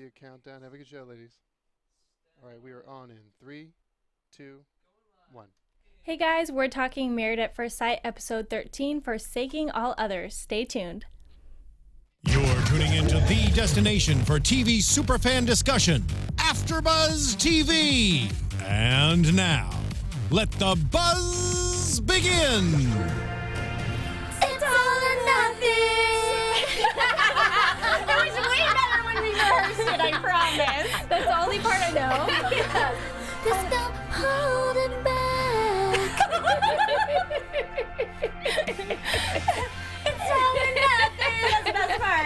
a countdown. Have a good show, ladies. All right, we are on in 3, 2, 1. Hey guys, we're talking Married at First Sight, episode 13, Forsaking All Others. Stay tuned. You're tuning into the destination for TV superfan discussion, AFTERBUZZ TV. And now, let the buzz begin. It's all or nothing. It was way better when we rehearsed it, I promise. That's the only part I know. Yes. There's no holding back. It's all or nothing. That's the best part.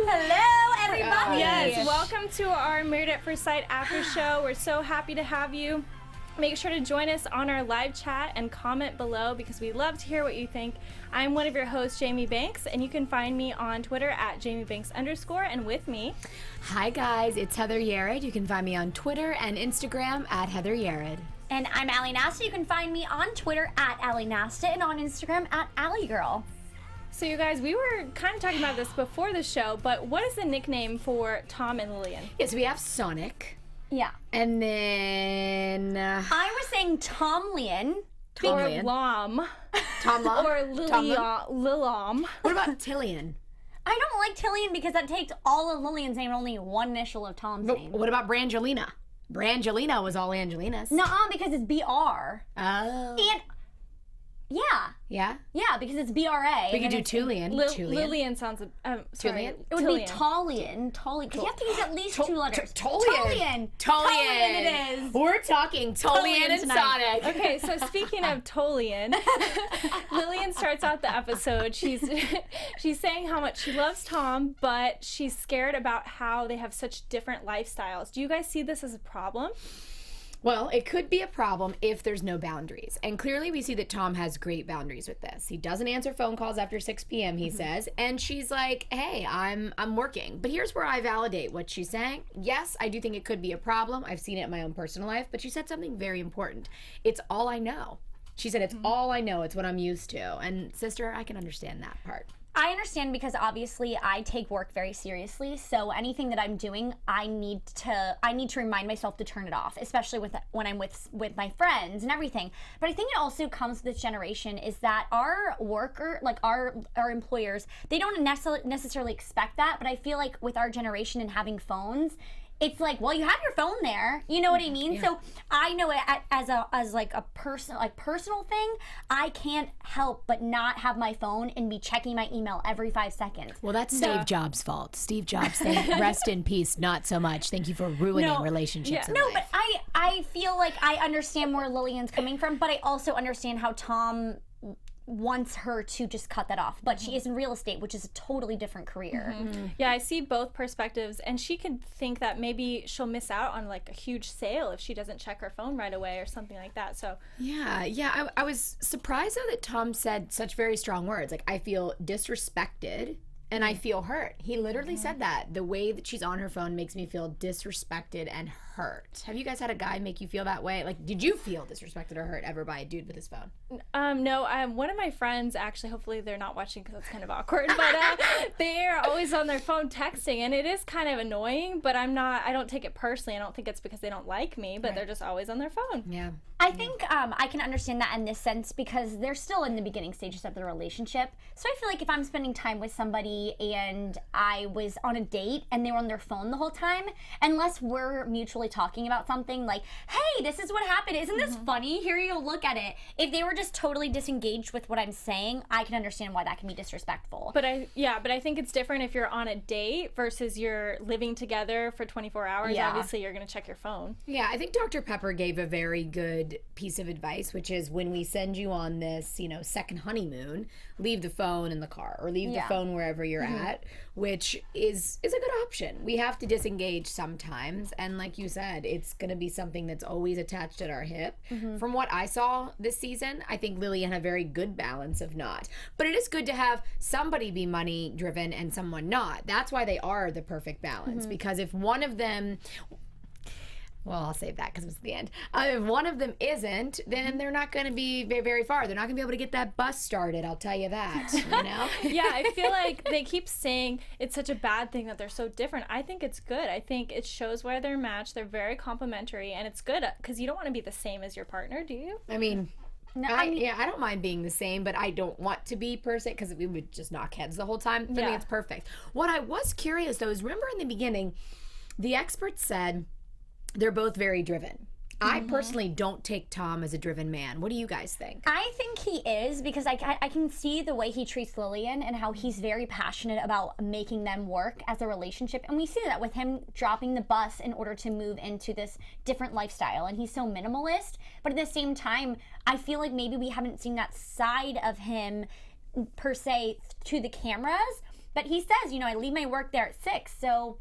Hello, everybody. Yes, welcome to our Married at First Sight after show. We're so happy to have you. Make sure to join us on our live chat and comment below because we love to hear what you think. I'm one of your hosts, Jamie Banks, and you can find me on Twitter at JamieBanks_, and with me. Hi guys, it's Heather Yerrid. You can find me on Twitter and Instagram at Heather Yerrid. And I'm Allie Nasta. You can find me on Twitter at Allie Nasta and on Instagram at Allie Girl. So you guys, we were kind of talking about this before the show, but what is the nickname for Tom and Lillian? Yes, we have Sonic. Yeah. And then... I was saying Tomlin. Or Lom. Tom Lom? Or Lilom. What about Tillian? I don't like Tillian because that takes all of Lillian's name and only one initial of Tom's name. What about Brangelina? Brangelina was all Angelina's. Nuh-uh, because it's B-R. Oh. And, yeah. Yeah? Yeah, because it's B-R-A. We could do Tullian. Lillian sounds... sorry. Tullian? It would be Tollian. Because you have to use at least two letters. Tollian. Tollian it is. We're talking Tollian and tonight. Sonic. Okay, so speaking of Tollian, Lillian starts out the episode. She's saying how much she loves Tom, but she's scared about how they have such different lifestyles. Do you guys see this as a problem? Well, it could be a problem if there's no boundaries. And clearly we see that Tom has great boundaries with this. He doesn't answer phone calls after 6 p.m., he says. And she's like, hey, I'm working. But here's where I validate what she's saying. Yes, I do think it could be a problem. I've seen it in my own personal life. But she said something very important. It's all I know. She said, it's all I know. It's what I'm used to. And sister, I can understand that part. I understand because obviously I take work very seriously. So anything that I'm doing, I need to remind myself to turn it off, especially when I'm with my friends and everything. But I think it also comes with this generation is that our worker, like our employers, they don't necessarily expect that. But I feel like with our generation and having phones, it's like, well, you have your phone there. You know what I mean? Yeah. So I know it as a personal thing. I can't help but not have my phone and be checking my email every 5 seconds. Well, that's Steve Jobs' fault. Steve Jobs, rest in peace. Not so much. Thank you for ruining relationships. In life. But I feel like I understand where Lillian's coming from, but I also understand how Tom wants her to just cut that off, but she is in real estate, which is a totally different career. Yeah, I see both perspectives, and she could think that maybe she'll miss out on like a huge sale if she doesn't check her phone right away or something like that. So yeah, I was surprised though that Tom said such very strong words. Like, I feel disrespected and I feel hurt. He literally said that. The way that she's on her phone makes me feel disrespected and hurt. Have you guys had a guy make you feel that way? Like, did you feel disrespected or hurt ever by a dude with his phone? No, one of my friends, actually, hopefully they're not watching because it's kind of awkward, but they're always on their phone texting, and it is kind of annoying, but I don't take it personally. I don't think it's because they don't like me, but they're just always on their phone. Yeah. I think I can understand that in this sense because they're still in the beginning stages of the relationship. So I feel like if I'm spending time with somebody and I was on a date and they were on their phone the whole time, unless we're mutually talking about something like, hey, this is what happened. Isn't this funny? Here you go, look at it. If they were just totally disengaged with what I'm saying, I can understand why that can be disrespectful. But I think it's different if you're on a date versus you're living together for 24 hours. Yeah. Obviously, you're going to check your phone. Yeah, I think Dr. Pepper gave a very good piece of advice, which is when we send you on this, second honeymoon, leave the phone in the car or leave the phone wherever you're at, which is a good option. We have to disengage sometimes, and like you said, it's going to be something that's always attached at our hip. From what I saw this season, I think Lillian had a very good balance of not. But it is good to have somebody be money driven and someone not. That's why they are the perfect balance, because if one of them... Well, I'll save that because it's the end. If one of them isn't, then they're not going to be very, very far. They're not going to be able to get that bus started, I'll tell you that, you know? Yeah, I feel like they keep saying it's such a bad thing that they're so different. I think it's good. I think it shows why they're matched. They're very complementary, and it's good because you don't want to be the same as your partner, do you? I mean... No, I don't mind being the same, but I don't want to be per se because we would just knock heads the whole time. For me, it's perfect. What I was curious, though, is remember in the beginning, the experts said they're both very driven. I personally don't take Tom as a driven man. What do you guys think? I think he is because I can see the way he treats Lillian and how he's very passionate about making them work as a relationship. And we see that with him dropping the bus in order to move into this different lifestyle. And he's so minimalist. But at the same time, I feel like maybe we haven't seen that side of him per se to the cameras. But he says, you know, I leave my work there at 6. So...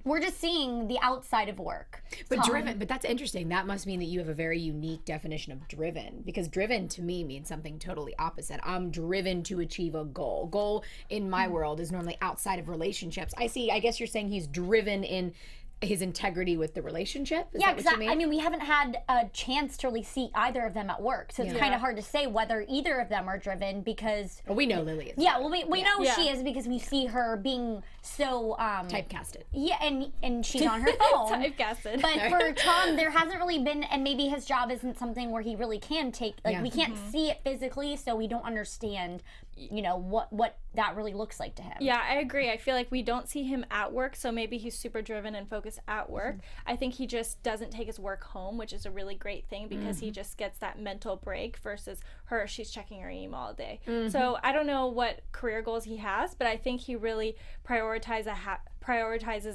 we're just seeing the outside of work. But driven, but that's interesting. That must mean that you have a very unique definition of driven, because driven to me means something totally opposite. I'm driven to achieve a goal. Goal in my world is normally outside of relationships. I guess you're saying he's driven in his integrity with the relationship? Is that what you mean? I mean, we haven't had a chance to really see either of them at work, so it's kind of hard to say whether either of them are driven because... Well, we know Lily is. Yeah, well, we know she is because we see her being so... typecasted. Yeah, and she's on her phone. Typecasted. But for Tom, there hasn't really been, and maybe his job isn't something where he really can take, like, we can't see it physically, so we don't understand, you know, what that really looks like to him. Yeah, I agree. I feel like we don't see him at work, so maybe he's super driven and focused at work. I think he just doesn't take his work home, which is a really great thing because he just gets that mental break versus her, she's checking her email all day. So I don't know what career goals he has, but I think he really prioritizes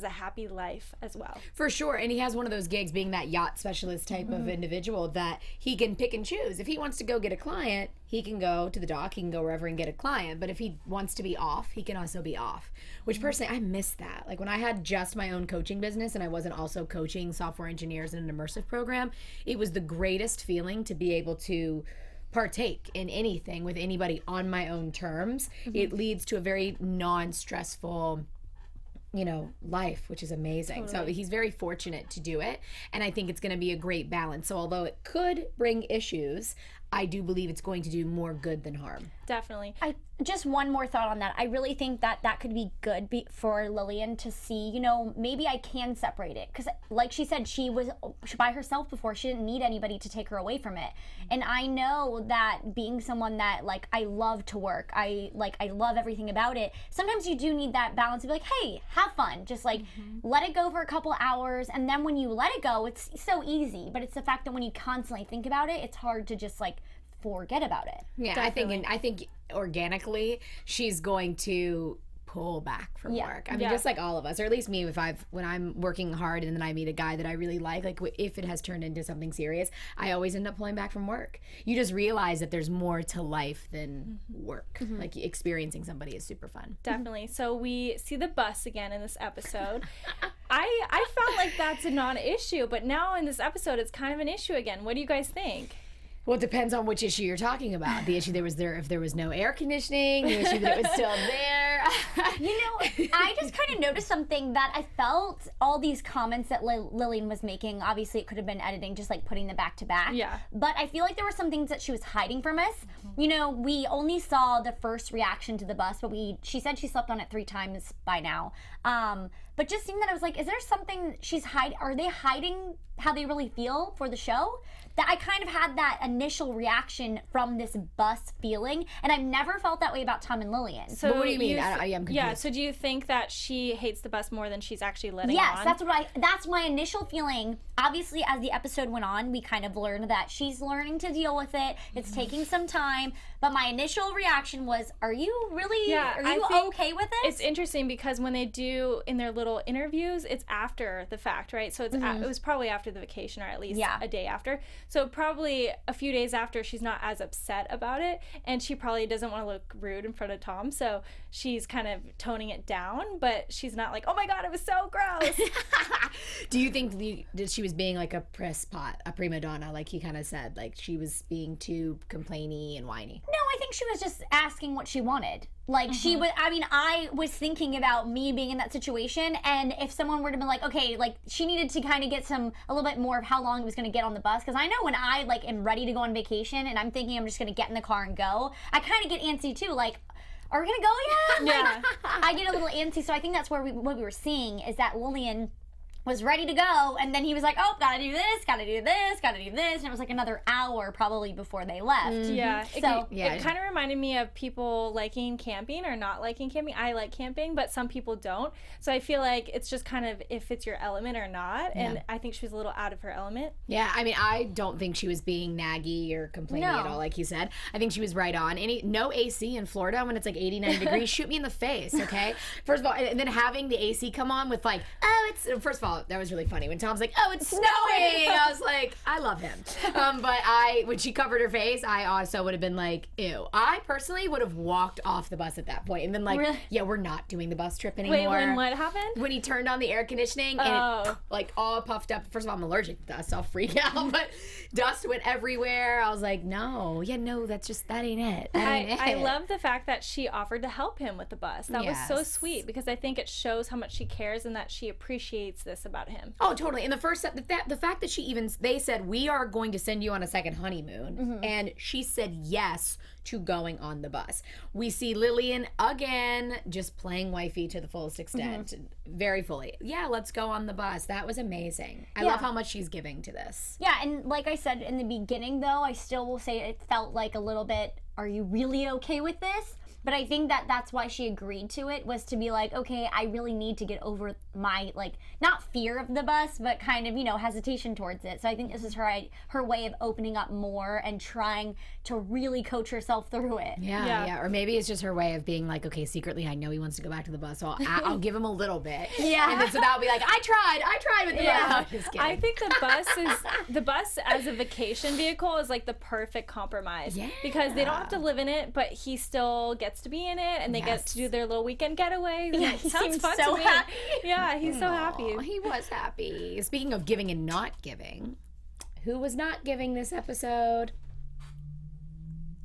a happy life as well. For sure. And he has one of those gigs, being that yacht specialist type of individual, that he can pick and choose. If he wants to go get a client, he can go to the dock, he can go wherever and get a client. But if he wants to be off, he can also be off. Which personally, I miss that. Like when I had just my own coaching business and I wasn't also coaching software engineers in an immersive program, it was the greatest feeling to be able to partake in anything with anybody on my own terms. It leads to a very non-stressful, you know, life, which is amazing. So he's very fortunate to do it, and I think it's going to be a great balance. So although it could bring issues, I do believe it's going to do more good than harm. Definitely. Just one more thought on that. I really think that could be good for Lillian to see, you know, maybe I can separate it. Because like she said, she was by herself before. She didn't need anybody to take her away from it. And I know that being someone that, like, I love to work, I love everything about it. Sometimes you do need that balance to be like, hey, have fun. Just like let it go for a couple hours. And then when you let it go, it's so easy. But it's the fact that when you constantly think about it, it's hard to just like forget about it. Yeah, definitely. I think organically she's going to pull back from work. I mean, just like all of us, or at least me, when I'm working hard and then I meet a guy that I really like if it has turned into something serious, I always end up pulling back from work. You just realize that there's more to life than work. Like experiencing somebody is super fun. Definitely. So we see the bus again in this episode. I felt like that's a non-issue, but now in this episode it's kind of an issue again. What do you guys think? Well, it depends on which issue you're talking about. The issue if there was no air conditioning, the issue that it was still there. You know, I just kind of noticed something that I felt all these comments that Lillian was making, obviously it could have been editing, just like putting them back to back. Yeah. But I feel like there were some things that she was hiding from us. You know, we only saw the first reaction to the bus, but she said she slept on it 3 times by now. But just seeing that, I was like, is there something she's hiding? Are they hiding how they really feel for the show? That I kind of had that initial reaction from this bus feeling, and I've never felt that way about Tom and Lillian. So but what do you mean? I am confused. Yeah, so do you think that she hates the bus more than she's actually letting on? Yes, that's my initial feeling. Obviously, as the episode went on, we kind of learned that she's learning to deal with it. It's taking some time, but my initial reaction was, are you really, are you okay with it? It's interesting because when they do in their little interviews, it's after the fact, right? So it's it was probably after the vacation, or at least a day after. So probably a few days after, she's not as upset about it, and she probably doesn't want to look rude in front of Tom, so she she's kind of toning it down, but she's not like, oh my God, it was so gross. Do you think that she was being like a prima donna, like he kind of said, like she was being too complainy and whiny? No, I think she was just asking what she wanted. Like she was, I mean, I was thinking about me being in that situation, and if someone were to be like, okay, like she needed to kind of get a little bit more of how long it was going to get on the bus, because I know when I like am ready to go on vacation and I'm thinking I'm just going to get in the car and go, I kind of get antsy too, like, are we going to go yet? Yeah. I get a little antsy, so I think that's where what we were seeing is that Lillian was ready to go, and then he was like, oh, gotta do this, gotta do this, gotta do this, and it was like another hour probably before they left. Yeah. So it kind of reminded me of people liking camping or not liking camping. I like camping, but some people don't. So I feel like it's just kind of if it's your element or not, and I think she was a little out of her element. Yeah, I mean, I don't think she was being naggy or complaining at all, like you said. I think she was right on. No AC in Florida when it's like 89 degrees, shoot me in the face, okay? First of all, and then having the AC come on with like, oh, it's, first of all, that was really funny when Tom's like, oh, it's snowing. I was like, I love him. But when she covered her face, I also would have been like, ew. I personally would have walked off the bus at that point and been like, really? Yeah, we're not doing the bus trip anymore. Wait, when what happened? When he turned on the air conditioning and it like all puffed up. First of all, I'm allergic to dust. I'll freak out. But dust went everywhere. I was like, no, that ain't it. I love the fact that she offered to help him with the bus. That was so Yes. sweet, because I think it shows how much she cares and that she appreciates this about him. Oh, totally. And the fact that they said, we are going to send you on a second honeymoon, and she said yes to going on the bus. We see Lillian again just playing wifey to the fullest extent, very fully. Yeah, let's go on the bus. That was amazing. I love how much she's giving to this. yeah, and like I said in the beginning, though, I still will say it felt like a little bit, are you really okay with this? But I think that's why she agreed to it, was to be like, okay, I really need to get over my, like, not fear of the bus, but kind of, hesitation towards it. So I think this is her way of opening up more and trying to really coach herself through it. Yeah. Or maybe it's just her way of being like, okay, secretly I know he wants to go back to the bus, so I'll give him a little bit. Yeah. And then so that'll be like, I tried with the bus. Just kidding. I think the bus as a vacation vehicle is like the perfect compromise. Yeah. Because they don't have to live in it, but he still gets to be in it, and they get to do their little weekend getaway. Yeah, It he sounds seems fun so to me. happy. Yeah, he's so happy. Aw, he was happy. Speaking of giving and not giving, who was not giving this episode?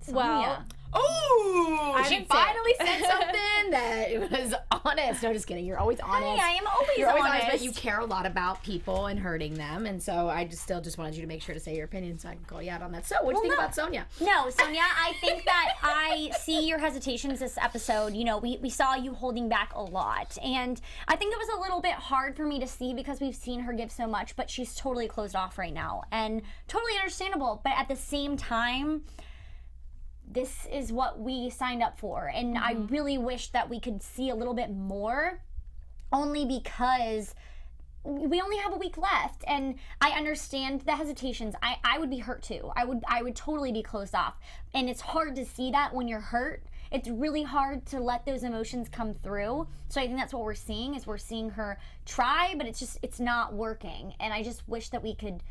Well, Oh, she didn't say finally it. said something that was honest. No, just kidding. You're always honest. Hey, I am always You're always honest. honest, but you care a lot about people and hurting them, and so I just wanted you to make sure to say your opinion so I can call you out on that. So, what do you think about Sonia? No, Sonia, I think that I see your hesitations this episode. We saw you holding back a lot. And I think it was a little bit hard for me to see because we've seen her give so much, but she's totally closed off right now. And totally understandable. But at the same time, this is what we signed up for. And I really wish that we could see a little bit more, only because we only have a week left, and I understand the hesitations. I would be hurt too. I would totally be closed off. And it's hard to see that when you're hurt. It's really hard to let those emotions come through. So I think that's what we're seeing her try, but it's not working. And I just wish that we could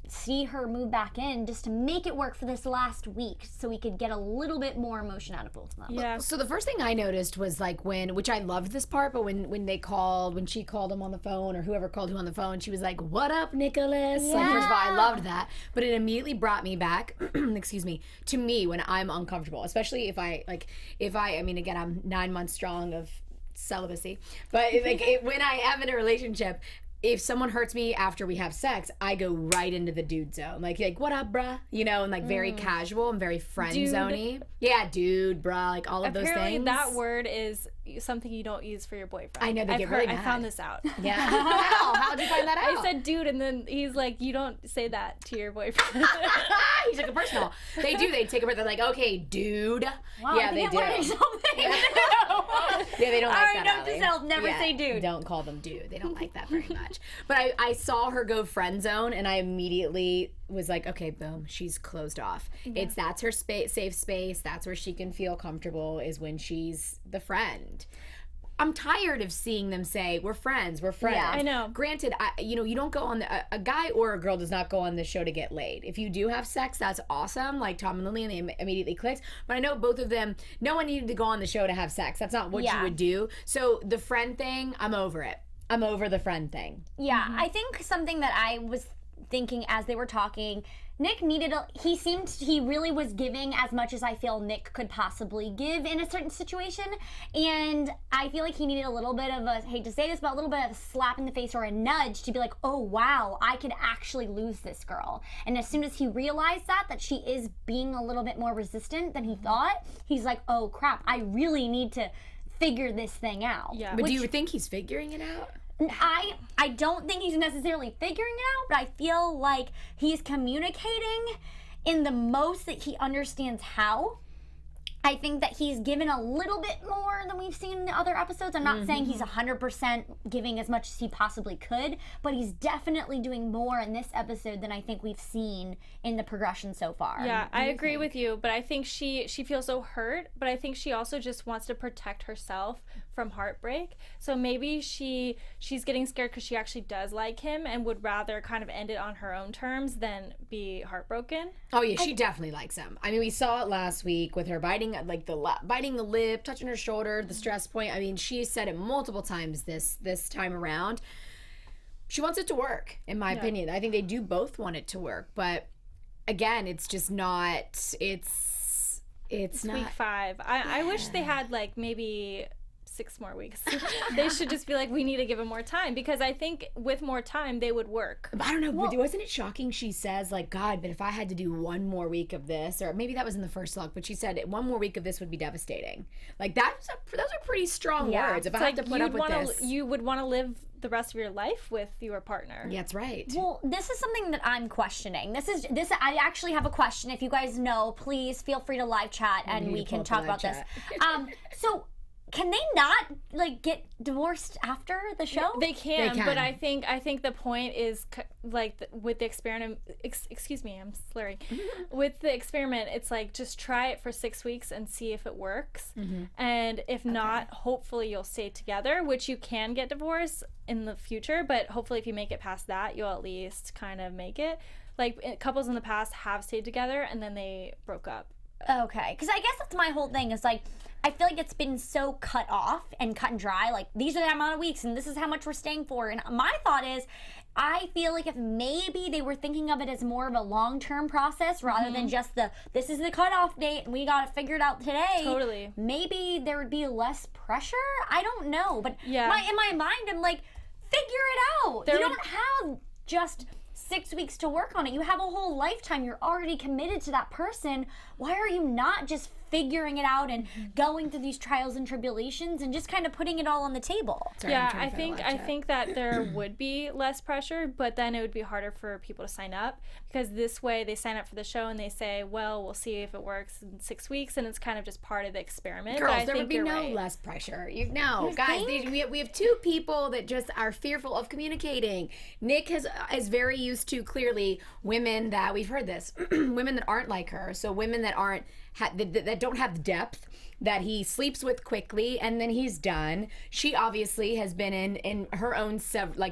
see her move back in just to make it work for this last week, so we could get a little bit more emotion out of both of them. yeah. So the first thing I noticed was like which I loved this part, but when she called him on the phone, or whoever called him on the phone, she was like, "What up, Nicholas?" Like, first of all, I loved that, but it immediately brought me back, excuse me, to me when I'm uncomfortable, especially if I mean, again, I'm 9 months strong of celibacy, but when I am in a relationship, if someone hurts me after we have sex, I go right into the dude zone. Like what up, bruh? And like very casual and very friend zoney. Yeah, dude, bruh, like all of those things. Apparently that word is something you don't use for your boyfriend. I know, they get really mad. I found this out. Yeah. How'd you find that out? I said dude, and then he's like, you don't say that to your boyfriend. He took it personal. They do. They take it. They're like, okay, dude. Wow, yeah, I they think do. I'm learning something. Yeah, they don't like All right, that. note to Allie. self, never say dude. Don't call them dude. They don't like that very much. But I saw her go friend zone, and I immediately was like, okay, boom, she's closed off. Yeah. That's her safe space. That's where she can feel comfortable, is when she's the friend. I'm tired of seeing them say, we're friends. Yeah, I know. Granted, you don't go on a guy or a girl does not go on the show to get laid. If you do have sex, that's awesome. Like Tom and Lily, and they immediately clicks. But I know both of them, no one needed to go on the show to have sex. That's not what you would do. So the friend thing, I'm over it. I'm over the friend thing. Yeah, I think something that I was thinking as they were talking, Nick he really was giving as much as I feel Nick could possibly give in a certain situation, and I feel like he needed a little bit of a, hate to say this, but a little bit of a slap in the face or a nudge to be like, oh wow, I could actually lose this girl. And as soon as he realized that she is being a little bit more resistant than he thought, he's like, oh crap, I really need to figure this thing out. Yeah. But do you think he's figuring it out? I don't think he's necessarily figuring it out, but I feel like he's communicating in the most that he understands how. I think that he's given a little bit more than we've seen in the other episodes. I'm not saying he's 100% giving as much as he possibly could, but he's definitely doing more in this episode than I think we've seen in the progression so far. Yeah, I agree with you, but I think she feels so hurt, but I think she also just wants to protect herself from heartbreak. So maybe she's getting scared because she actually does like him and would rather kind of end it on her own terms than be heartbroken. Oh yeah, she definitely likes him. I mean, we saw it last week with her biting the lip, touching her shoulder, the stress point. I mean, she said it multiple times this time around. She wants it to work, in my opinion. I think they do both want it to work, but again, it's just not. It's not. Week 5. I wish they had like maybe 6 more weeks. They should just be like, we need to give him more time, because I think with more time they would work. I don't know. Wasn't it shocking? She says like, God, but if I had to do one more week of this, or maybe that was in the first look, but she said one more week of this would be devastating. Like those are pretty strong words. If I had to put up with this, you would want to live the rest of your life with your partner. Yeah, that's right. Well, this is something that I'm questioning. I actually have a question. If you guys know, please feel free to live chat and we can talk about this. So can they not like get divorced after the show? They can. But I think the point is like with the experiment. Excuse me, I'm slurring. With the experiment, it's like just try it for 6 weeks and see if it works. And if not, hopefully you'll stay together. Which you can get divorced in the future, but hopefully if you make it past that, you'll at least kind of make it. Like couples in the past have stayed together and then they broke up. Okay, because I guess that's my whole thing. Is like, I feel like it's been so cut off and cut and dry. Like, these are the amount of weeks and this is how much we're staying for. And my thought is, I feel like if maybe they were thinking of it as more of a long-term process rather than just this is the cutoff date and we got to figure it out today. Totally. Maybe there would be less pressure. I don't know. But in my mind, I'm like, figure it out. You don't have just 6 weeks to work on it. You have a whole lifetime. You're already committed to that person. Why are you not just figuring it out and going through these trials and tribulations and just kind of putting it all on the table? Sorry, I think that there would be less pressure, but then it would be harder for people to sign up, because this way they sign up for the show and they say, well, we'll see if it works in 6 weeks, and it's kind of just part of the experiment. Girls, there would be no less pressure. Guys, we have 2 people that just are fearful of communicating. Nick is very used to, clearly, women that, we've heard this, women that aren't like her, so women that aren't that don't have the depth, that he sleeps with quickly and then he's done. She obviously has been in her own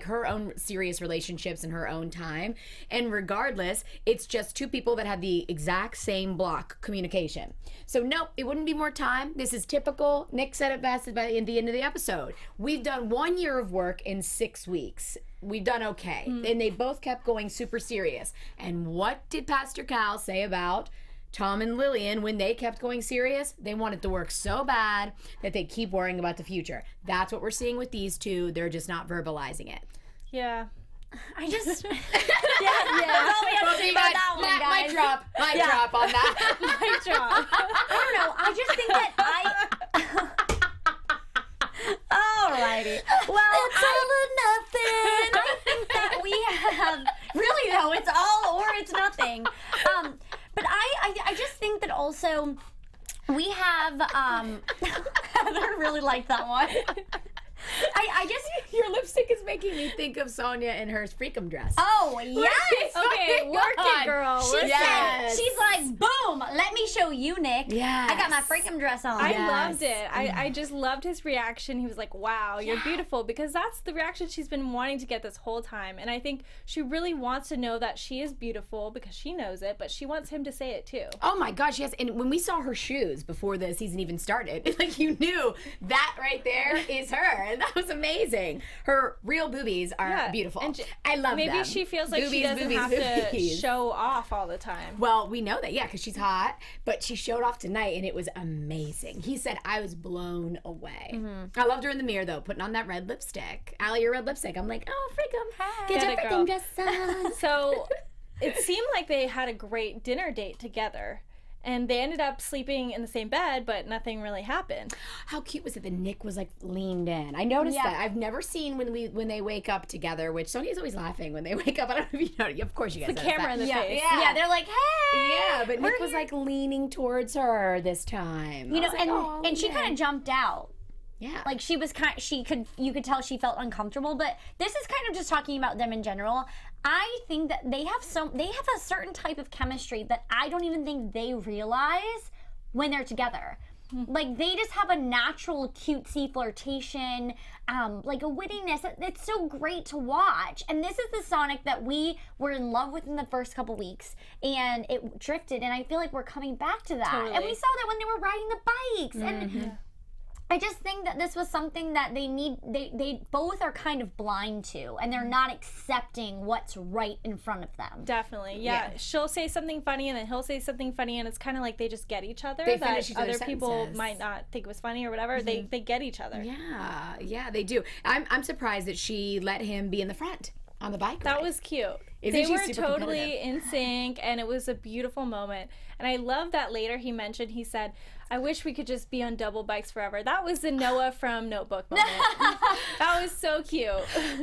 her own serious relationships in her own time, and regardless, it's just 2 people that have the exact same block communication. So nope, it wouldn't be more time. This is typical. Nick said it best by the end of the episode. We've done 1 year of work in 6 weeks. We've done okay. And they both kept going super serious. And what did Pastor Cal say about Tom and Lillian? When they kept going serious, they wanted to work so bad that they keep worrying about the future. That's what we're seeing with these 2. They're just not verbalizing it. Yeah. I just yeah. That's all we have to say about that one, guys. Mic drop on that. Mic drop. I don't know. I just think that Alrighty. Well, it's all or nothing. I think that we have really though. It's all or it's nothing. But I just think that also we have Heather really liked that one. I just Your lipstick is making me think of Sonia in her freakum dress. Oh, yes. Okay, work it, girl. She's like, boom, let me show you, Nick. Yes. I got my freakum dress on. I loved it. I just loved his reaction. He was like, wow, you're beautiful, because that's the reaction she's been wanting to get this whole time. And I think she really wants to know that she is beautiful because she knows it, but she wants him to say it too. Oh my gosh, yes. And when we saw her shoes before the season even started, like you knew that right there is her. And that was amazing. Her real boobies are beautiful. And I love them. Maybe she feels like she doesn't have to show off all the time. Well, we know that, because she's hot, but she showed off tonight and it was amazing. He said, I was blown away. I loved her in the mirror though, putting on that red lipstick. Allie, your red lipstick. I'm like, oh, freakum. Get your freaking dress on. So it seemed like they had a great dinner date together. And they ended up sleeping in the same bed, but nothing really happened. How cute was it that Nick was like leaned in? I noticed that. I've never seen when they wake up together, which Sonia's always laughing when they wake up. I don't know if you know. Of course you guys know. The camera in the face. Yeah, they're like, hey. Yeah, but Nick was like leaning towards her this time. You know, and she kind of jumped out. Yeah. Like she was you could tell she felt uncomfortable, but this is kind of just talking about them in general. I think that they have a certain type of chemistry that I don't even think they realize when they're together. Like they just have a natural cutesy flirtation, like a wittiness. It's so great to watch. And this is the Sonic that we were in love with in the first couple weeks, and it drifted. And I feel like we're coming back to that. Totally. And we saw that when they were riding the bikes. And I just think that this was something that they both are kind of blind to, and they're not accepting what's right in front of them. Definitely, yeah. She'll say something funny, and then he'll say something funny, and it's kind of like they just get each other. They that finish each other's other people sentences. might not think was funny or whatever. They get each other. Yeah, they do. I'm surprised that she let him be in the front on the bike That ride. was cute. Isn't They she were super totally competitive? in sync, and it was a beautiful moment. And I love that later he said, I wish we could just be on double bikes forever. That was the Noah from Notebook moment. That was so cute.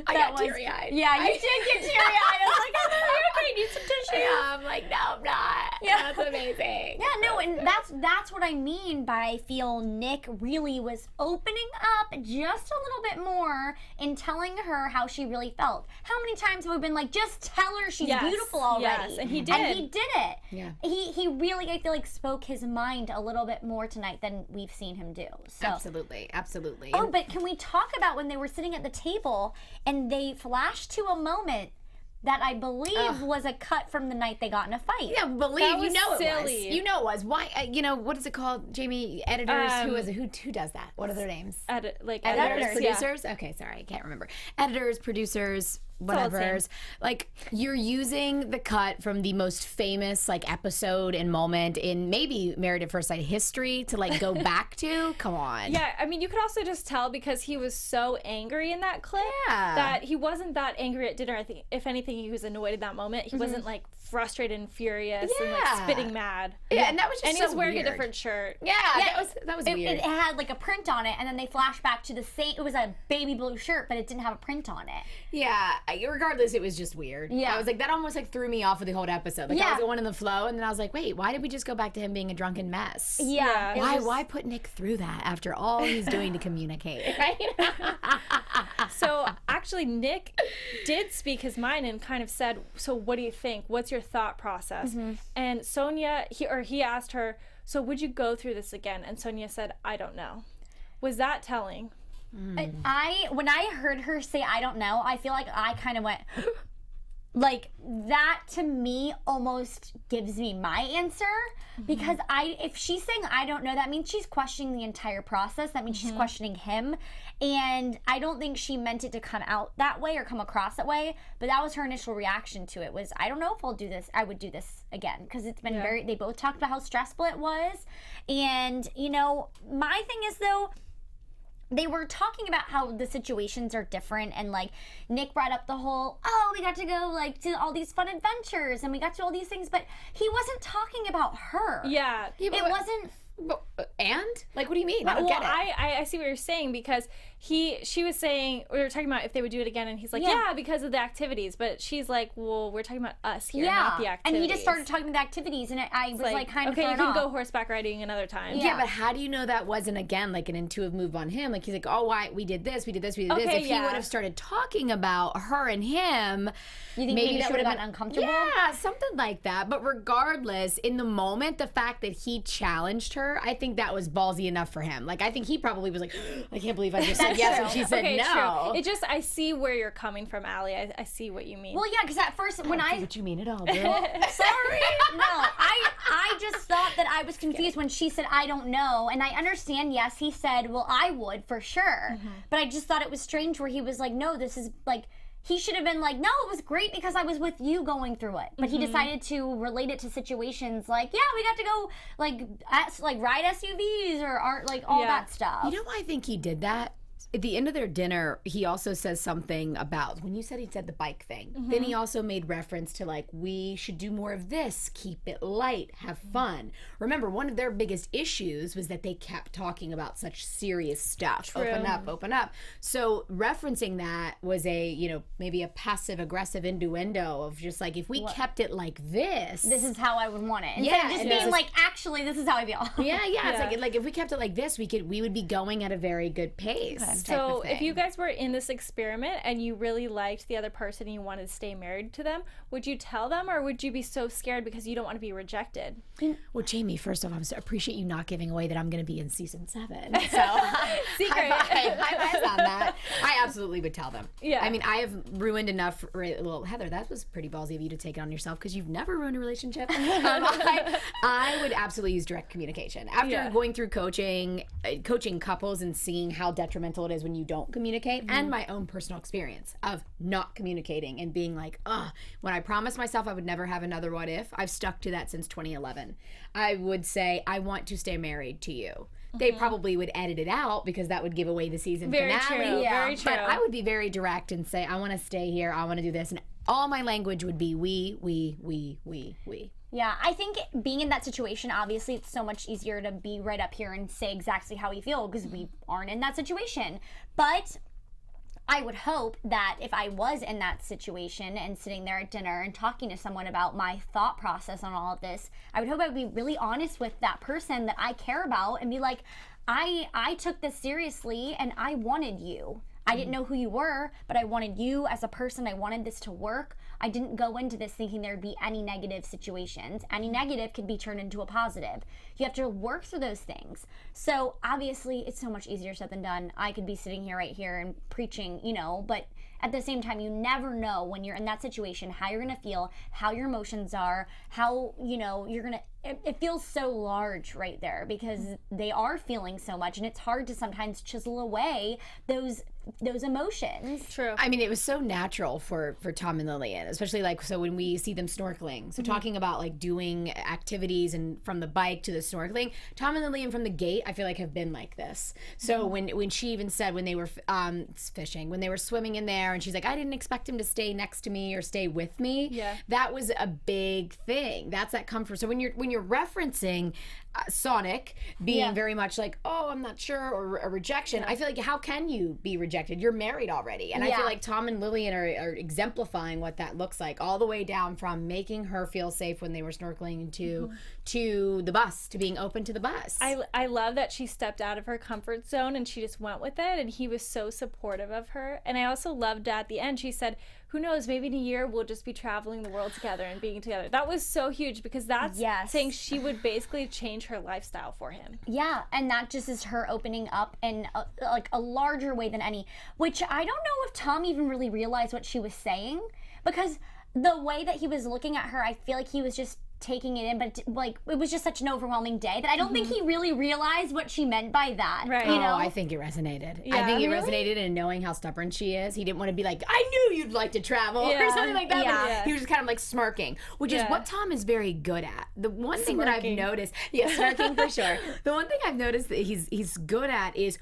I got teary-eyed. Yeah, you did get teary-eyed. I was like, oh, okay, need some tissue. Yeah, I'm like, no, I'm not. Yeah. That's amazing. Yeah, no, and that's what I mean by I feel Nick really was opening up just a little bit more in telling her how she really felt. How many times have we been like, just tell her she's beautiful already? Yes, and he did. And he did it. Yeah. He really, I feel like, spoke his mind a little bit more tonight than we've seen him do. So. Absolutely. Oh, but can we talk about when they were sitting at the table and they flashed to a moment that I believe was a cut from the night they got in a fight? Yeah, believe That you was know silly. it was. You know it was. Why? What is it called, Jamie? Editors. Who is it? Who does that? What are their names? Editors, Producers. Okay, sorry, I can't remember. Editors, producers, whatever's. Like you're using the cut from the most famous like episode and moment in maybe Married at First Sight history to like go back to. Come on. Yeah, I mean, you could also just tell because he was so angry in that clip that he wasn't that angry at dinner. I think, if anything, he was annoyed at that moment. He wasn't like frustrated and furious and like spitting mad. Yeah, and that was just and he was so wearing weird. a different shirt. Yeah, that was weird. It had like a print on it, and then they flashed back to the same. It was a baby blue shirt, but it didn't have a print on it. Yeah, regardless, it was just weird. Yeah. I was like, that almost like threw me off of the whole episode. Like I was going in the flow, and then I was like, wait, why did we just go back to him being a drunken mess? Yeah. Why put Nick through that after all he's doing to communicate? Right? So actually, Nick did speak his mind and kind of said, "So what do you think? What's your thought process?" And Sonia, he asked her, "So would you go through this again?" And Sonia said, "I don't know." Was that telling? When I heard her say I don't know, I feel like I kind of went like that. To me almost gives me my answer, because if she's saying I don't know, that means she's questioning the entire process. That means she's questioning him, and I don't think she meant it to come out that way or come across that way, but that was her initial reaction to it, was I don't know if I'll do this. I would do this again, because it's been they both talked about how stressful it was. And my thing is though, they were talking about how the situations are different, and like Nick brought up the whole, we got to go like to all these fun adventures and we got to all these things, but he wasn't talking about her. Yeah. It wasn't. And? Like, what do you mean? I don't get it. I see what you're saying, because she was saying, we were talking about if they would do it again, and he's like, yeah, because of the activities. But she's like, well, we're talking about us here, not the activities. And he just started talking about the activities, and I was like kind of okay, you can off. go horseback riding another time. Yeah, but how do you know that wasn't, again, like an intuitive move on him? Like, he's like, oh, we did this, we did this, we did this. If he would have started talking about her and him, you think maybe she would have gotten uncomfortable? Yeah, something like that. But regardless, in the moment, the fact that he challenged her, I think that was ballsy enough for him. Like, I think he probably was like, I can't believe I just said yes and she said no. True. It just, I see where you're coming from, Allie. I see what you mean. Well, yeah, because at first when I see what you mean at all, girl. Sorry. No, I just thought that I was confused when she said, I don't know. And I understand, yes, he said, well, I would for sure. But I just thought it was strange where he was like, no, this is like, he should have been like, no, it was great because I was with you going through it. But he decided to relate it to situations like, yeah, we got to go like ride SUVs or art, like all that stuff. You know why I think he did that? At the end of their dinner, he also says something about, when you said he said the bike thing, then he also made reference to like, we should do more of this, keep it light, have fun. Remember, one of their biggest issues was that they kept talking about such serious stuff. True. Open up. So referencing that was a, you know, maybe a passive aggressive innuendo of just like, if we kept it like this is how I would want it. Instead of just being like, actually, this is how I feel. Yeah. It's like if we kept it like this, we would be going at a very good pace. So if you guys were in this experiment and you really liked the other person and you wanted to stay married to them, would you tell them, or would you be so scared because you don't want to be rejected? Well, Jamie, first off, I appreciate you not giving away that I'm going to be in season 7. So secret. High five on that. I absolutely would tell them. Yeah. I mean, I have ruined enough. Well, Heather, that was pretty ballsy of you to take it on yourself because you've never ruined a relationship. I would absolutely use direct communication. After going through coaching couples and seeing how detrimental it is when you don't communicate, and my own personal experience of not communicating and being like, when I promised myself I would never have another what if, I've stuck to that since 2011. I would say, I want to stay married to you. They probably would edit it out because that would give away the season finale. True. Yeah. Very true. But I would be very direct and say, I want to stay here, I want to do this, and all my language would be we. Yeah, I think being in that situation, obviously, it's so much easier to be right up here and say exactly how we feel because we aren't in that situation. But I would hope that if I was in that situation and sitting there at dinner and talking to someone about my thought process on all of this, I would hope I would be really honest with that person that I care about and be like, I took this seriously and I wanted you. I didn't know who you were, but I wanted you as a person. I wanted this to work. I didn't go into this thinking there'd be any negative situations. Any negative could be turned into a positive. You have to work through those things. So obviously it's so much easier said than done. I could be sitting here right here and preaching, but at the same time, you never know when you're in that situation, how you're going to feel, how your emotions are, how, you're going to, it feels so large right there because they are feeling so much and it's hard to sometimes chisel away those emotions. True. I mean, it was so natural for Tom and Lillian, especially so when we see them snorkeling. So talking about doing activities and from the bike to the snorkeling, Tom and Lillian from the gate, I feel like have been like this. So when she even said when they were fishing, when they were swimming in there and she's like, I didn't expect him to stay next to me or stay with me. That was a big thing. That's that comfort. So when you're referencing Sonic being very much like, oh, I'm not sure, or a rejection, I feel like how can you be rejected? You're married already. And I feel like Tom and Lillian are exemplifying what that looks like, all the way down from making her feel safe when they were snorkeling to the bus, to being open to the bus. I love that she stepped out of her comfort zone and she just went with it, and he was so supportive of her. And I also loved at the end, she said, who knows, maybe in a year we'll just be traveling the world together and being together. That was so huge because that's saying she would basically change her lifestyle for him. Yeah, and that just is her opening up in a larger way than any, which I don't know if Tom even really realized what she was saying, because the way that he was looking at her, I feel like he was just taking it in, but it was just such an overwhelming day that I don't think he really realized what she meant by that. Right. I think it resonated. Yeah. I think it resonated in knowing how stubborn she is. He didn't want to be like, I knew you'd like to travel or something like that. Yeah. He was just kind of smirking, which is what Tom is very good at. The one thing that I've noticed, smirking for sure. The one thing I've noticed that he's good at is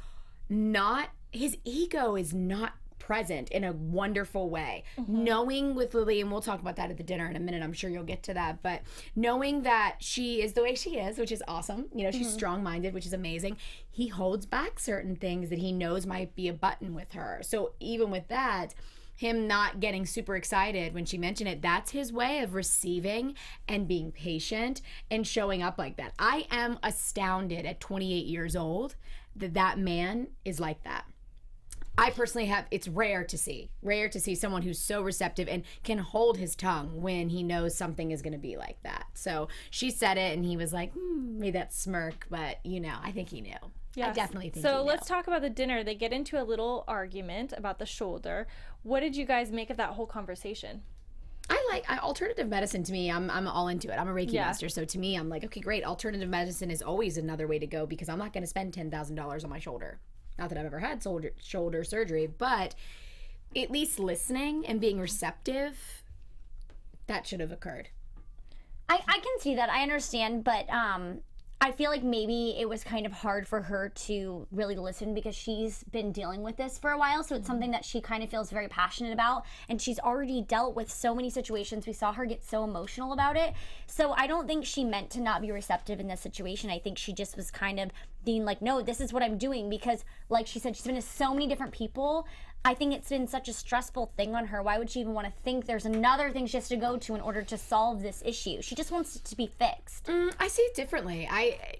his ego is not present in a wonderful way. Knowing with Lily, and we'll talk about that at the dinner in a minute, I'm sure you'll get to that, but knowing that she is the way she is, which is awesome. You know, she's strong-minded, which is amazing. He holds back certain things that he knows might be a button with her. So even with that, him not getting super excited when she mentioned it, that's his way of receiving and being patient and showing up like that. I am astounded at 28 years old that man is like that. I personally it's rare to see someone who's so receptive and can hold his tongue when he knows something is going to be like that. So she said it and he was like, made that smirk, but you know, I think he knew. Yes. I definitely think so. Let's talk about the dinner. They get into a little argument about the shoulder. What did you guys make of that whole conversation? I alternative medicine. To me, I'm all into it. I'm a Reiki master, so to me, I'm like, okay, great. Alternative medicine is always another way to go because I'm not going to spend $10,000 on my shoulder. Not that I've ever had shoulder surgery, but at least listening and being receptive, that should have occurred. I can see that. I understand, but I feel like maybe it was kind of hard for her to really listen because she's been dealing with this for a while. So it's something that she kind of feels very passionate about. And she's already dealt with so many situations. We saw her get so emotional about it. So I don't think she meant to not be receptive in this situation. I think she just was kind of being like, no, this is what I'm doing. Because like she said, she's been to so many different people. I think it's been such a stressful thing on her. Why would she even want to think there's another thing she has to go to in order to solve this issue? She just wants it to be fixed. I see it differently.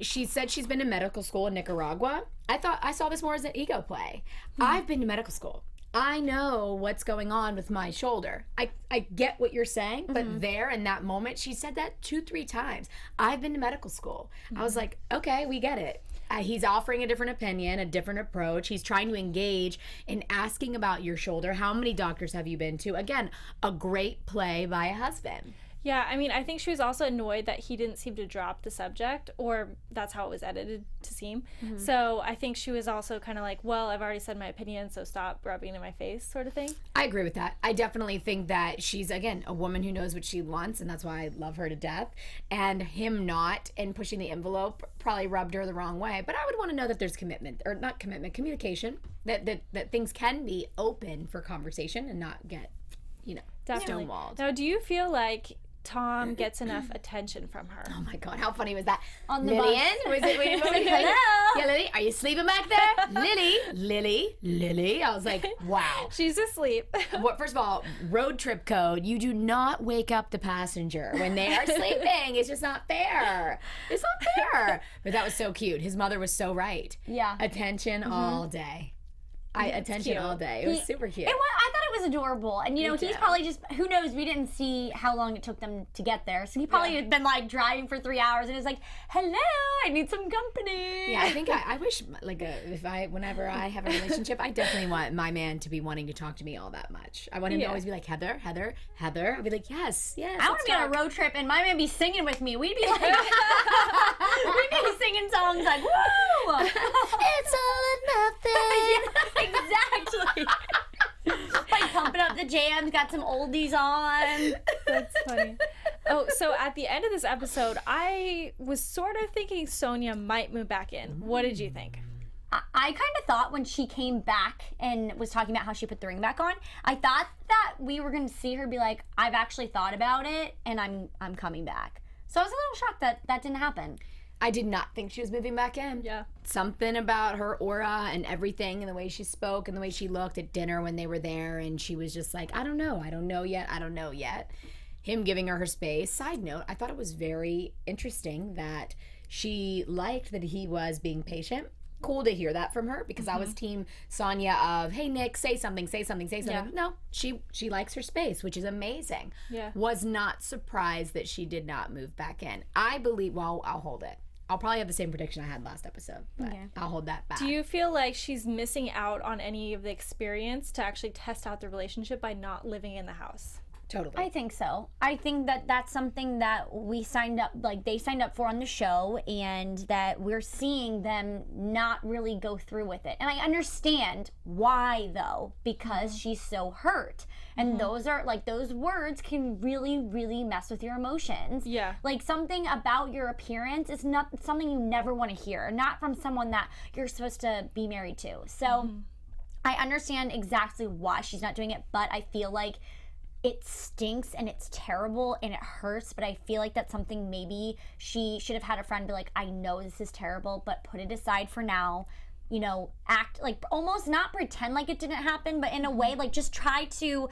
She said she's been to medical school in Nicaragua. I saw this more as an ego play. I've been to medical school. I know what's going on with my shoulder. I get what you're saying, but there in that moment, she said that 2-3 times. I've been to medical school. I was like, okay, we get it. He's offering a different opinion, a different approach. He's trying to engage in asking about your shoulder. How many doctors have you been to? Again, a great play by a husband. Yeah, I mean, I think she was also annoyed that he didn't seem to drop the subject, or that's how it was edited to seem. So I think she was also kind of like, well, I've already said my opinion, so stop rubbing in my face sort of thing. I agree with that. I definitely think that she's, again, a woman who knows what she wants, and that's why I love her to death. And him not and pushing the envelope probably rubbed her the wrong way. But I would want to know that there's commitment, or not commitment, communication, that things can be open for conversation and not get, stonewalled. Now, do you feel like Tom gets enough attention from her? Oh my God, how funny was that? On the Lillian, bus. hello? Yeah, Lily, are you sleeping back there? Lily. I was like, wow. She's asleep. First of all, road trip code, you do not wake up the passenger when they are sleeping. It's just not fair. It's not fair. But that was so cute. His mother was so right. Yeah. Attention all day. Attention all day. It was super cute. I thought it was adorable. And, he's probably just, who knows, we didn't see how long it took them to get there. So he probably had been, like, driving for 3 hours and was like, hello, I need some company. Yeah, I think I wish, whenever I have a relationship, I definitely want my man to be wanting to talk to me all that much. I want him to always be like, Heather. I'd be like, yes. I want to be on a road trip and my man be singing with me. We'd be like, we'd be singing songs like, woo! It's all or nothing. Exactly. Like pumping up the jams, got some oldies on. That's funny. Oh, so at the end of this episode, I was sort of thinking Sonia might move back in. What did you think? I kind of thought when she came back and was talking about how she put the ring back on, I thought that we were going to see her be like, I've actually thought about it and I'm coming back. So I was a little shocked that didn't happen. I did not think she was moving back in. Yeah. Something about her aura and everything and the way she spoke and the way she looked at dinner when they were there, and she was just like, I don't know yet. Him giving her space. Side note, I thought it was very interesting that she liked that he was being patient. Cool to hear that from her, because I was team Sonia of, hey Nick, say something. Yeah. No, she likes her space, which is amazing. Yeah. Was not surprised that she did not move back in. I believe, well, I'll hold it. I'll probably have the same prediction I had last episode, but I'll hold that back. Do you feel like she's missing out on any of the experience to actually test out the relationship by not living in the house? Totally. I think so. I think that that's something that we signed up, like they signed up for on the show, and that we're seeing them not really go through with it. And I understand why, though, because she's so hurt. And those are, like, those words can really, really mess with your emotions. Yeah. Like, something about your appearance is not something you never want to hear, not from someone that you're supposed to be married to. So I understand exactly why she's not doing it, but I feel like it stinks and it's terrible and it hurts, but I feel like that's something maybe she should have had a friend be like, I know this is terrible, but put it aside for now. You know, act like, almost not pretend like it didn't happen, but in a way, like, just try to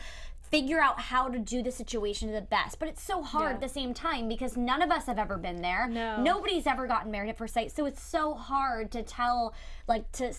figure out how to do the situation to the best. But it's so hard at the same time because none of us have ever been there. No. Nobody's ever gotten married at first sight. So it's so hard to tell, like, to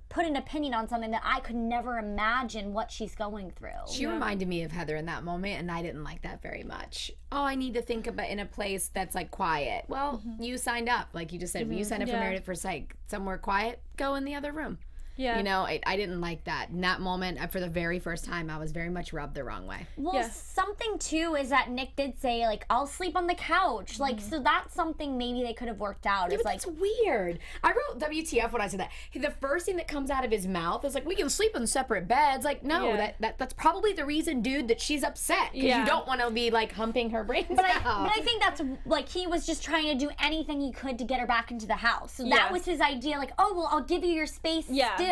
put an opinion on something that I could never imagine what she's going through. She reminded me of Heather in that moment, and I didn't like that very much. Oh, I need to think about in a place that's like quiet. Well, you signed up, like you just said. When you signed up for Married at First Sight, somewhere quiet, go in the other room. Yeah. You know, I didn't like that. In that moment, for the very first time, I was very much rubbed the wrong way. Well, something too is that Nick did say, like, I'll sleep on the couch. Like, so that's something maybe they could have worked out. Yeah, It's but like, that's weird. I wrote WTF when I said that. The first thing that comes out of his mouth is like, we can sleep in separate beds. Like, no, that's probably the reason, dude, that she's upset. Because you don't want to be, like, humping her brains out. But I think that's, like, he was just trying to do anything he could to get her back into the house. So that was his idea. Like, oh, well, I'll give you your space still.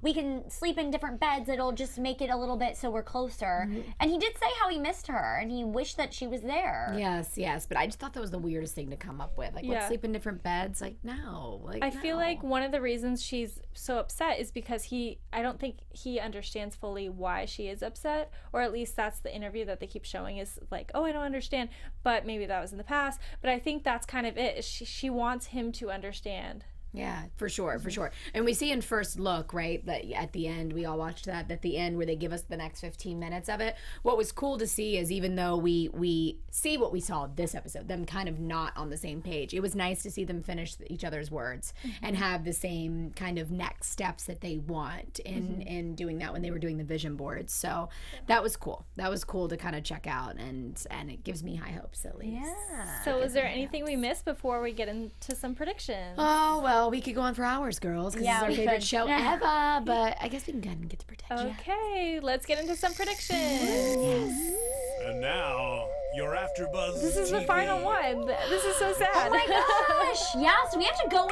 We can sleep in different beds. It'll just make it a little bit so we're closer. And he did say how he missed her and he wished that she was there. Yes. But I just thought that was the weirdest thing to come up with. Like, let's sleep in different beds. Like, no. Like, I feel like one of the reasons she's so upset is because I don't think he understands fully why she is upset, or at least that's the interview that they keep showing is like, oh, I don't understand, but maybe that was in the past. But I think that's kind of it. She wants him to understand. Yeah, for sure. And we see in First Look, right, that at the end, we all watched that, at the end where they give us the next 15 minutes of it. What was cool to see is even though we see what we saw this episode, them kind of not on the same page, it was nice to see them finish each other's words and have the same kind of next steps that they want in doing that when they were doing the vision boards. So that was cool. That was cool to kind of check out, and it gives me high hopes at least. Yeah. So is there anything we missed before we get into some predictions? Oh, well, we could go on for hours, girls, because it's our favorite show ever, but I guess we can go ahead and get to prediction. Okay, let's get into some predictions. And now, your AfterBuzz This is the TV. final one. This is so sad. Oh my gosh. Yeah, so we have to go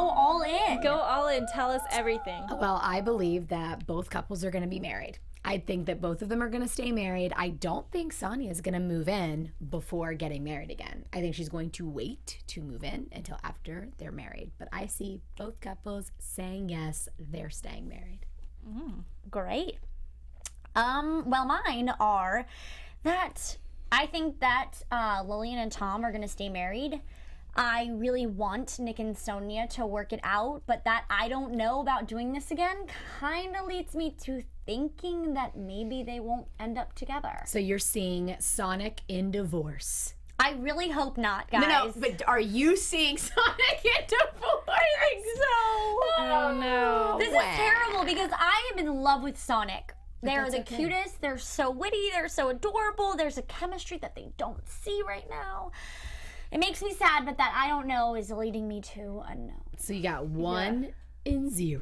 all in. Go all in. Tell us everything. Well, I believe that both couples are going to be married. I think that both of them are going to stay married. I don't think Sonia is going to move in before getting married again. I think she's going to wait to move in until after they're married. But I see both couples saying yes, they're staying married. Great. Well, mine are that I think that Lillian and Tom are going to stay married. I really want Nick and Sonia to work it out, but that I don't know about doing this again kind of leads me to thinking that maybe they won't end up together. So you're seeing Sonic in divorce. I really hope not, guys. No, but are you seeing Sonic in divorce? I think so. Oh no. This is terrible because I am in love with Sonic. They're the okay. cutest. They're so witty. They're so adorable. There's a chemistry that they don't see right now. It makes me sad, but that I don't know is leading me to a no. So you got 1 and 0.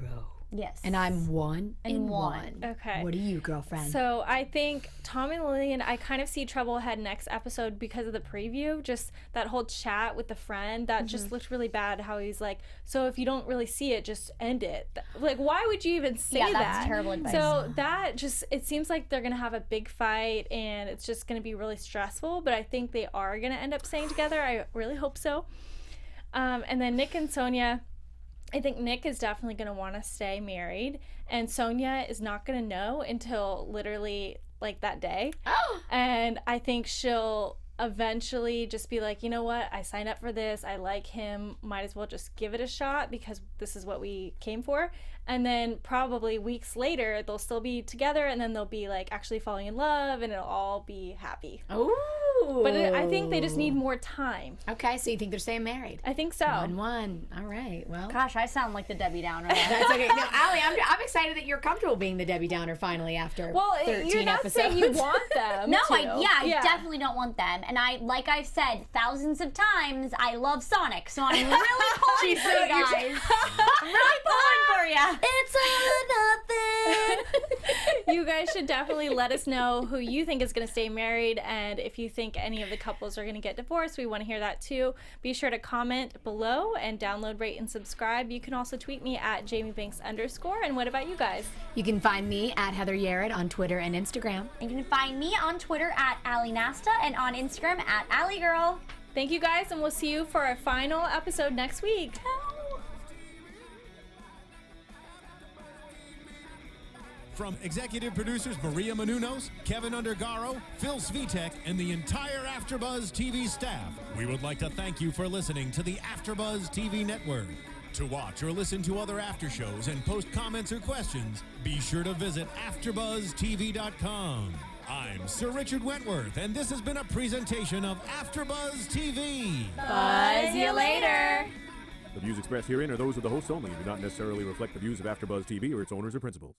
Yes. And I'm 1 and 1. Okay. What are you, girlfriend? So I think Tom and Lillian, I kind of see trouble ahead next episode because of the preview. Just that whole chat with the friend that just looked really bad. How he's like, so if you don't really see it, just end it. Like, why would you even say that? Yeah, that's terrible advice. So that just, it seems like they're gonna have a big fight and it's just gonna be really stressful. But I think they are gonna end up staying together. I really hope so. And then Nick and Sonia. I think Nick is definitely going to want to stay married, and Sonia is not going to know until literally like that day. And I think she'll eventually just be like, you know what, I signed up for this, I like him, might as well just give it a shot because this is what we came for. And then probably weeks later they'll still be together, and then they'll be like actually falling in love, and it'll all be happy. Ooh. But I think they just need more time. Okay, so you think they're staying married? I think so. 1-1. All right, well. Gosh, I sound like the Debbie Downer. That's okay. No, Allie, I'm excited that you're comfortable being the Debbie Downer finally after 13 you're not episodes. saying you want them No, to. I definitely don't want them. And like I've said thousands of times, I love Sonic, so I'm really pulling for you guys. I'm really pulling for you. It's all or nothing. You guys should definitely let us know who you think is going to stay married, and if you think think any of the couples are going to get divorced. We want to hear that too. Be sure to comment below and download, rate, and subscribe. You can also tweet me at JamieBanks_. And what about you guys? You can find me at Heather Yerrid on Twitter and Instagram. You can find me on Twitter at Nasta and on Instagram at AllieGirl. Thank you guys, and we'll see you for our final episode next week. From executive producers Maria Menounos, Kevin Undergaro, Phil Svitek, and the entire AfterBuzz TV staff, we would like to thank you for listening to the AfterBuzz TV network. To watch or listen to other after shows and post comments or questions, be sure to visit AfterBuzzTV.com. I'm Sir Richard Wentworth, and this has been a presentation of AfterBuzz TV. Buzz you later. The views expressed herein are those of the hosts only and do not necessarily reflect the views of AfterBuzz TV or its owners or principals.